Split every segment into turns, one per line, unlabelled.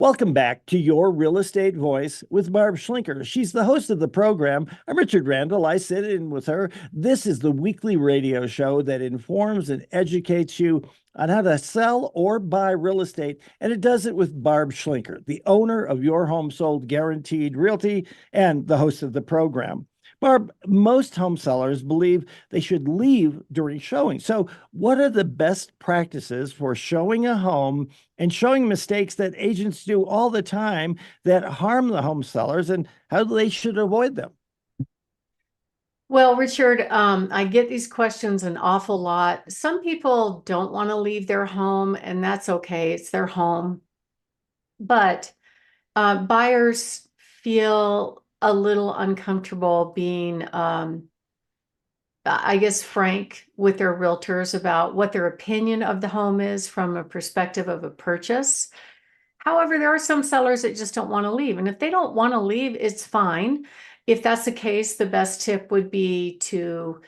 Welcome back to Your Real Estate Voice with Barb Schlinker. She's the host of the program. I'm Richard Randall. I sit in with her. This is the weekly radio show that informs and educates you on how to sell or buy real estate. And it does it with Barb Schlinker, the owner of Your Home Sold Guaranteed Realty and the host of the program. Barb, most home sellers believe they should leave during showing. So, what are the best practices for showing a home and showing mistakes that agents do all the time that harm the home sellers and how they should avoid them?
Well, Richard, I get these questions an awful lot. Some people don't want to leave their home, and that's okay. It's their home. But buyers feel a little uncomfortable being, I guess, frank with their realtors about what their opinion of the home is from a perspective of a purchase. However, there are some sellers that just don't want to leave. And if they don't want to leave, it's fine. If that's the case, the best tip would be to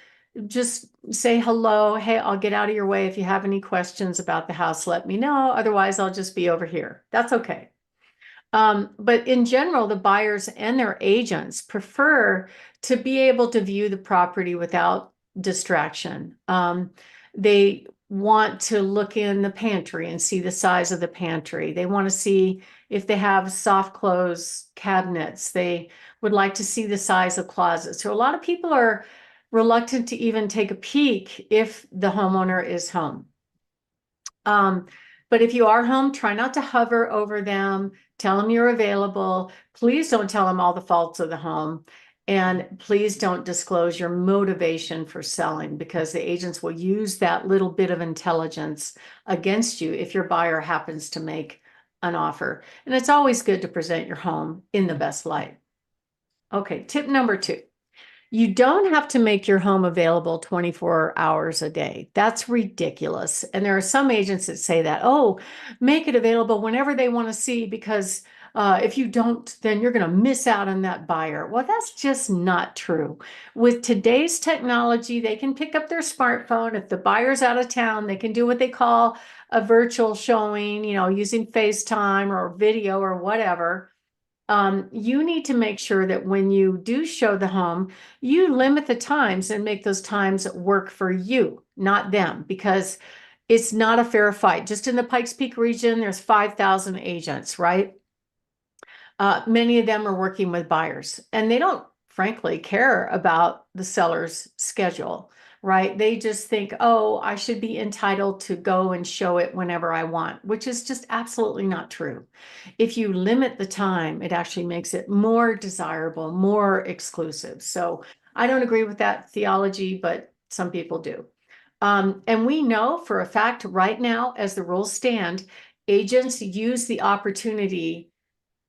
just say hello. Hey, I'll get out of your way. If you have any questions about the house, let me know. Otherwise, I'll just be over here. That's okay. But in general, the buyers and their agents prefer to be able to view the property without distraction. They want to look in the pantry and see the size of the pantry. They want to see if they have soft close cabinets. They would like to see the size of closets. So a lot of people are reluctant to even take a peek if the homeowner is home. But if you are home, try not to hover over them. Tell them you're available. Please don't tell them all the faults of the home. And please don't disclose your motivation for selling, because the agents will use that little bit of intelligence against you if your buyer happens to make an offer. And it's always good to present your home in the best light. Okay, tip number 2. You don't have to make your home available 24 hours a day. That's ridiculous. And there are some agents that say that, oh, make it available whenever they want to see, because if you don't, then you're going to miss out on that buyer. Well, that's just not true. With today's technology, they can pick up their smartphone. If the buyer's out of town, they can do what they call a virtual showing, using FaceTime or video or whatever. You need to make sure that when you do show the home, you limit the times and make those times work for you, not them, because it's not a fair fight. Just in the Pikes Peak region, there's 5,000 agents, right? Many of them are working with buyers, and they don't, frankly, care about the seller's schedule, right? They just think, oh, I should be entitled to go and show it whenever I want, which is just absolutely not true. If you limit the time, it actually makes it more desirable, more exclusive. So I don't agree with that theology, but some people do. And we know for a fact right now, as the rules stand, agents use the opportunity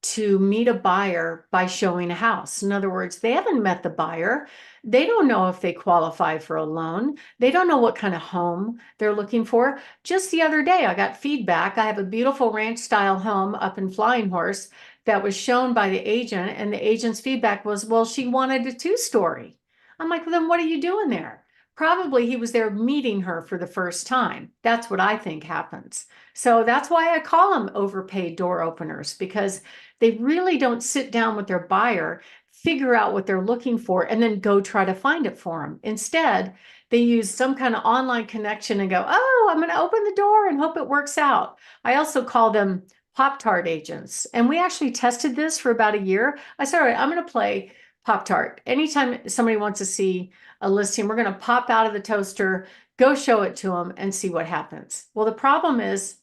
to meet a buyer by showing a house. In other words, they haven't met the buyer. They don't know if they qualify for a loan. They don't know what kind of home they're looking for. Just the other day, I got feedback. I have a beautiful ranch style home up in Flying Horse that was shown by the agent, and the agent's feedback was, well, she wanted a 2-story. I'm like, well, then what are you doing there? Probably he was there meeting her for the first time. That's what I think happens. So that's why I call them overpaid door openers, because they really don't sit down with their buyer, figure out what they're looking for, and then go try to find it for them. Instead, they use some kind of online connection and go, oh, I'm going to open the door and hope it works out. I also call them Pop-Tart agents. And we actually tested this for about a year. I said, all right, I'm going to play Pop-Tart. Anytime somebody wants to see a listing, we're going to pop out of the toaster, go show it to them, and see what happens. Well, the problem is,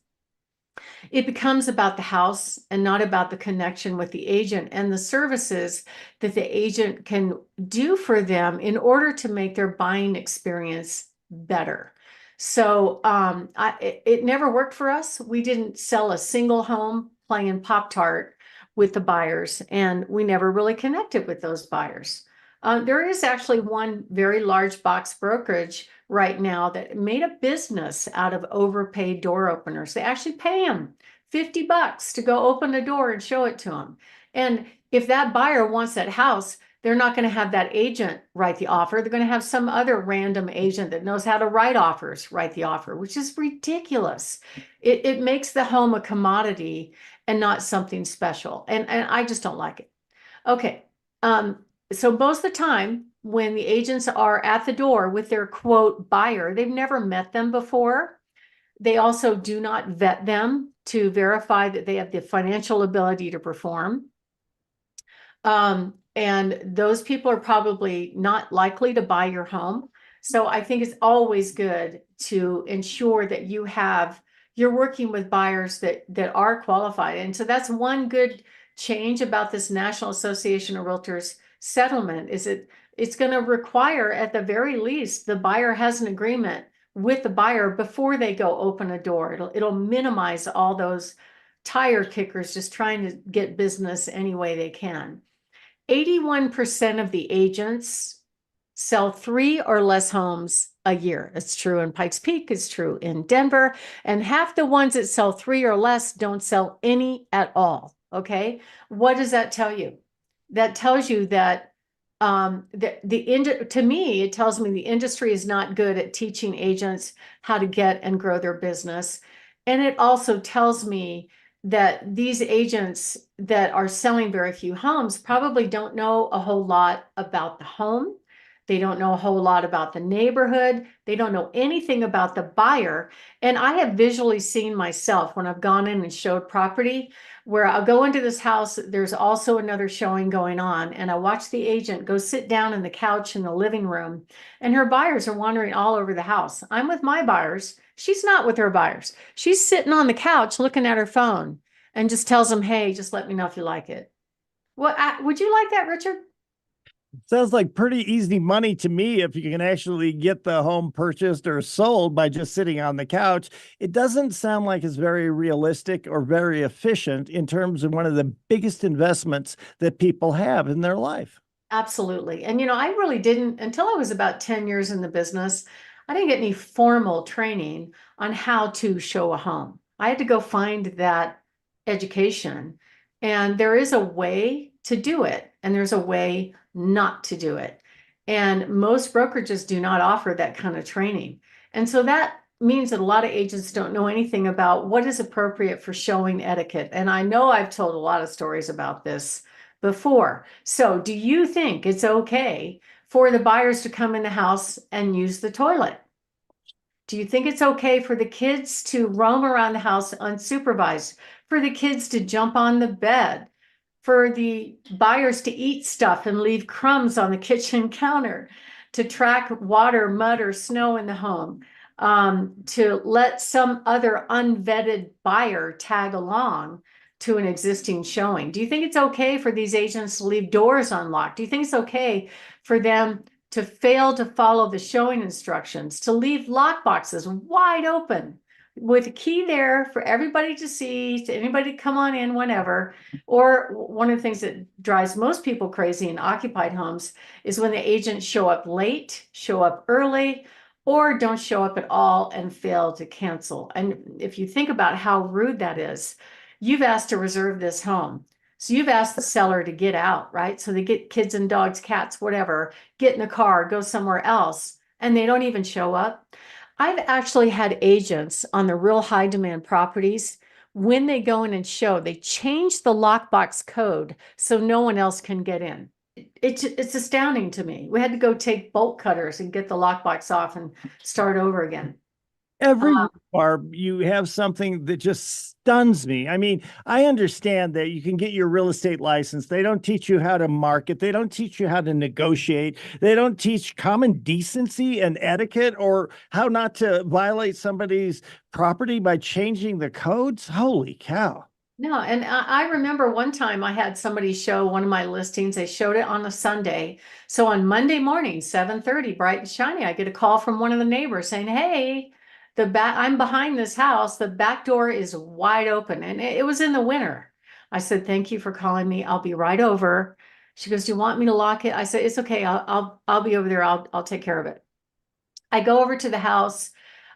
it becomes about the house and not about the connection with the agent and the services that the agent can do for them in order to make their buying experience better. So it never worked for us. We didn't sell a single home playing Pop-Tart with the buyers, and we never really connected with those buyers. There is actually one very large box brokerage right now that made a business out of overpaid door openers. They actually pay them $50 to go open the door and show it to them. And if that buyer wants that house, They're not going to have that agent write the offer. They're going to have some other random agent that knows how to write offers write the offer, which is ridiculous. It makes the home a commodity and not something special. And I just don't like it. Okay. So most of the time when the agents are at the door with their quote buyer, they've never met them before. They also do not vet them to verify that they have the financial ability to perform. And those people are probably not likely to buy your home. So I think it's always good to ensure that you're working with buyers that are qualified. And so that's one good change about this National Association of Realtors settlement is it's going to require at the very least the buyer has an agreement with the buyer before they go open a door. It'll minimize all those tire kickers just trying to get business any way they can. 81% of the agents sell 3 or less homes a year. It's true in Pikes Peak, it's true in Denver, and half the ones that sell 3 or less don't sell any at all. Okay. What does that tell you? That tells you that to me, it tells me the industry is not good at teaching agents how to get and grow their business. And it also tells me that these agents that are selling very few homes probably don't know a whole lot about the home. They don't know a whole lot about the neighborhood. They don't know anything about the buyer. And I have visually seen myself when I've gone in and showed property where I'll go into this house. There's also another showing going on. And I watch the agent go sit down in the couch in the living room, and her buyers are wandering all over the house. I'm with my buyers. She's not with her buyers. She's sitting on the couch looking at her phone and just tells them, hey, just let me know if you like it. Well, would you like that, Richard?
Sounds like pretty easy money to me if you can actually get the home purchased or sold by just sitting on the couch. It doesn't sound like it's very realistic or very efficient in terms of one of the biggest investments that people have in their life.
Absolutely. And, I really didn't, until I was about 10 years in the business, I didn't get any formal training on how to show a home. I had to go find that education. And there is a way to do it, and there's a way not to do it. And most brokerages do not offer that kind of training. And so that means that a lot of agents don't know anything about what is appropriate for showing etiquette. And I know I've told a lot of stories about this before. So do you think it's okay for the buyers to come in the house and use the toilet? Do you think it's okay for the kids to roam around the house unsupervised, for the kids to jump on the bed, for the buyers to eat stuff and leave crumbs on the kitchen counter, to track water, mud, or snow in the home, to let some other unvetted buyer tag along to an existing showing? Do you think it's okay for these agents to leave doors unlocked? Do you think it's okay for them to fail to follow the showing instructions, to leave lock boxes wide open with a key there for everybody to see, to anybody to come on in whenever? Or one of the things that drives most people crazy in occupied homes is when the agents show up late, show up early, or don't show up at all and fail to cancel. And if you think about how rude that is, you've asked to reserve this home. So you've asked the seller to get out, right? So they get kids and dogs, cats, whatever, get in the car, go somewhere else, and they don't even show up. I've actually had agents on the real high demand properties, when they go in and show, they change the lockbox code so no one else can get in. It's astounding to me. We had to go take bolt cutters and get the lockbox off and start over again.
Every week, Barb, you have something that just stuns me. I mean, I understand that you can get your real estate license. They don't teach you how to market. They don't teach you how to negotiate. They don't teach common decency and etiquette or how not to violate somebody's property by changing the codes. Holy cow.
No, and I remember one time I had somebody show one of my listings. They showed it on a Sunday. So on Monday morning, 7:30, bright and shiny, I get a call from one of the neighbors saying, hey, I'm behind this house. The back door is wide open. And it was in the winter. I said, thank you for calling me. I'll be right over. She goes, do you want me to lock it? I said, it's okay. I'll be over there. I'll take care of it. I go over to the house.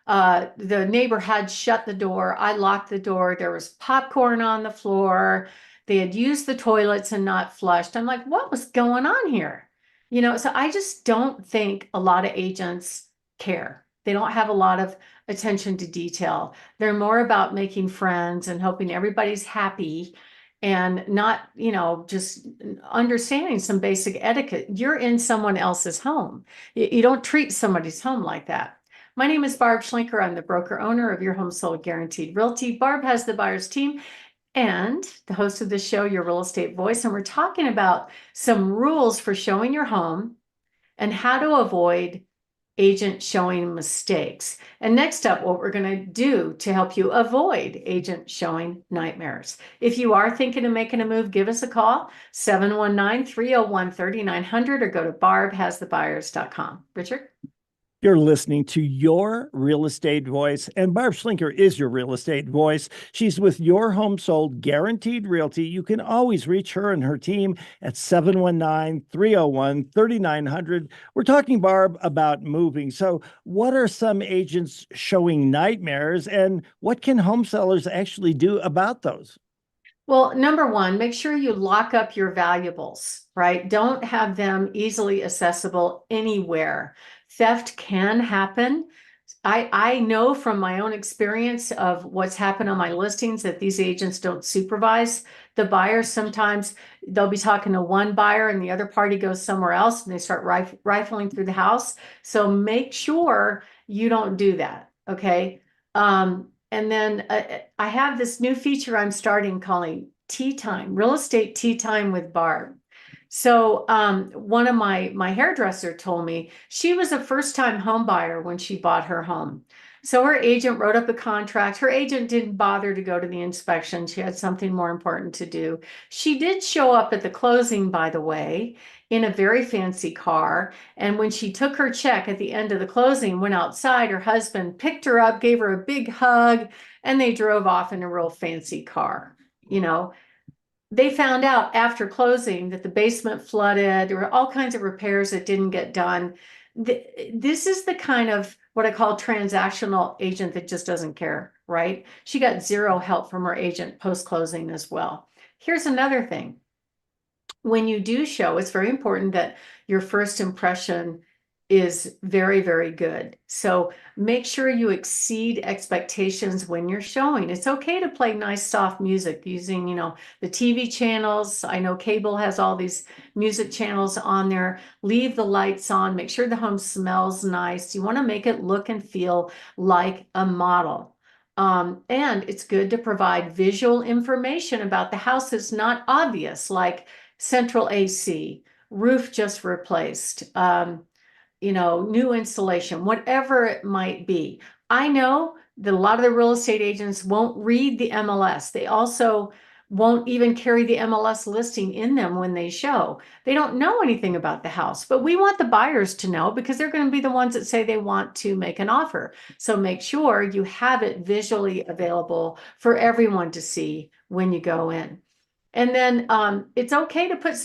The neighbor had shut the door. I locked the door. There was popcorn on the floor. They had used the toilets and not flushed. I'm like, what was going on here? So I just don't think a lot of agents care. They don't have a lot of attention to detail. They're more about making friends and hoping everybody's happy and not, just understanding some basic etiquette. You're in someone else's home. You don't treat somebody's home like that. My name is Barb Schlinker. I'm the broker owner of Your Home Sold Guaranteed Realty. Barb has the buyer's team and the host of the show, Your Real Estate Voice. And we're talking about some rules for showing your home and how to avoid agent showing mistakes. And next up, what we're going to do to help you avoid agent showing nightmares. If you are thinking of making a move, give us a call, 719-301-3900, or go to barbhasthebuyers.com. Richard?
You're listening to Your Real Estate Voice, and Barb Schlinker is your real estate voice. She's with Your Home Sold Guaranteed Realty. You can always reach her and her team at 719-301-3900. We're talking, Barb, about moving. So what are some agents showing nightmares, and what can home sellers actually do about those?
Well, number one, make sure you lock up your valuables, right? Don't have them easily accessible anywhere. Theft can happen. I know from my own experience of what's happened on my listings that these agents don't supervise the buyers. Sometimes they'll be talking to one buyer and the other party goes somewhere else and they start rifling through the house. So make sure you don't do that. Okay. And then I have this new feature I'm starting calling Tea Time, Real Estate Tea Time with Barb. So one of my hairdresser told me she was a first-time home buyer when she bought her home. So her agent wrote up a contract. Her agent didn't bother to go to the inspection. She had something more important to do. She did show up at the closing, by the way, in a very fancy car. And when she took her check at the end of the closing, went outside, her husband picked her up, gave her a big hug, and they drove off in a real fancy car. They found out after closing that the basement flooded. There were all kinds of repairs that didn't get done. This is the kind of what I call transactional agent that just doesn't care, right? She got zero help from her agent post-closing as well. Here's another thing. When you do show, it's very important that your first impression is very, very good. So make sure you exceed expectations when you're showing. It's okay to play nice, soft music using, the TV channels. I know cable has all these music channels on there. Leave the lights on. Make sure the home smells nice. You want to make it look and feel like a model. And it's good to provide visual information about the house that's not obvious, like central AC, roof just replaced, new installation, whatever it might be. I know that a lot of the real estate agents won't read the MLS. They also won't even carry the MLS listing in them when they show. They don't know anything about the house, but we want the buyers to know because they're going to be the ones that say they want to make an offer. So make sure you have it visually available for everyone to see when you go in. And then it's okay to put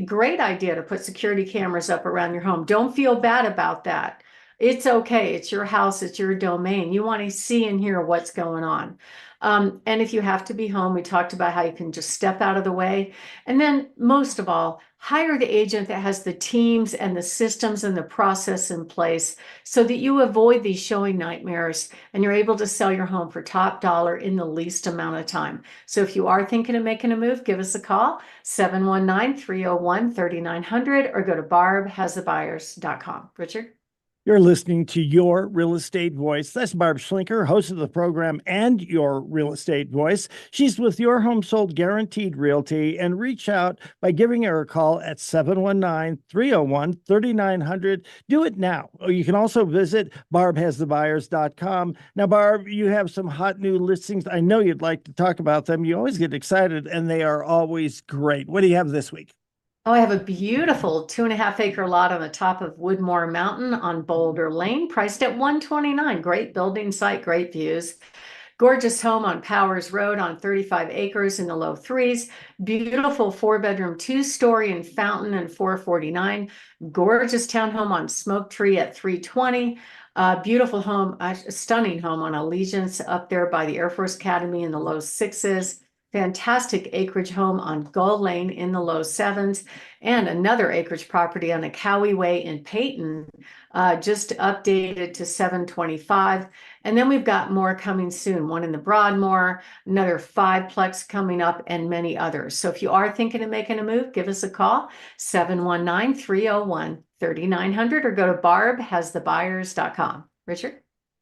great idea to put security cameras up around your home. Don't feel bad about that. It's okay. It's your house. It's your domain. You want to see and hear what's going on. And if you have to be home, we talked about how you can just step out of the way. And then most of all, hire the agent that has the teams and the systems and the process in place so that you avoid these showing nightmares and you're able to sell your home for top dollar in the least amount of time. So if you are thinking of making a move, give us a call, 719-301-3900, or go to barbhasthebuyers.com. Richard?
You're listening to Your Real Estate Voice. That's Barb Schlinker, host of the program and Your Real Estate Voice. She's with Your Home Sold Guaranteed Realty, and reach out by giving her a call at 719-301-3900. Do it now. Or you can also visit barbhasthebuyers.com. Now, Barb, you have some hot new listings. I know you'd like to talk about them. You always get excited, and they are always great. What do you have this week?
Oh, I have a beautiful 2.5 acre lot on the top of Woodmore Mountain on Boulder Lane, priced at $129. Great building site, great views. Gorgeous home on Powers Road on 35 acres in the low threes. Beautiful 4-bedroom, 2-story and fountain and 449. Gorgeous townhome on Smoke Tree at 320. Beautiful home, a stunning home on Allegiance up there by the Air Force Academy in the low sixes. fantastic acreage home on Gull Lane in the low sevens, and another acreage property on a Cowie Way in Peyton, just updated to 725. And then we've got more coming soon, one in the Broadmoor, another 5-plex coming up, and many others. So if you are thinking of making a move, give us a call, 719-301-3900, or go to barbhasthebuyers.com. Richard?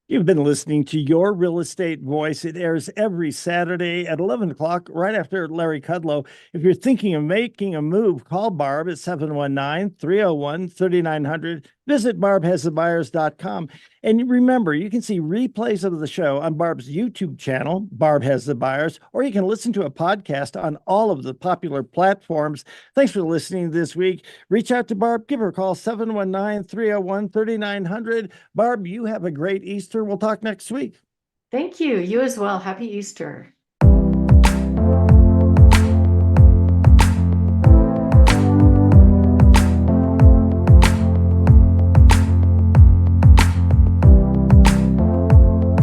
You've been listening to Your Real Estate Voice. It airs every Saturday at 11 o'clock, right after Larry Kudlow. If you're thinking of making a move, call Barb at 719-301-3900. Visit barbhasthebuyers.com. And remember, you can see replays of the show on Barb's YouTube channel, Barb Has the Buyers, or you can listen to a podcast on all of the popular platforms. Thanks for listening this week. Reach out to Barb. Give her a call, 719-301-3900. Barb, you have a great Easter. We'll talk next week.
Thank you. You as well. Happy Easter.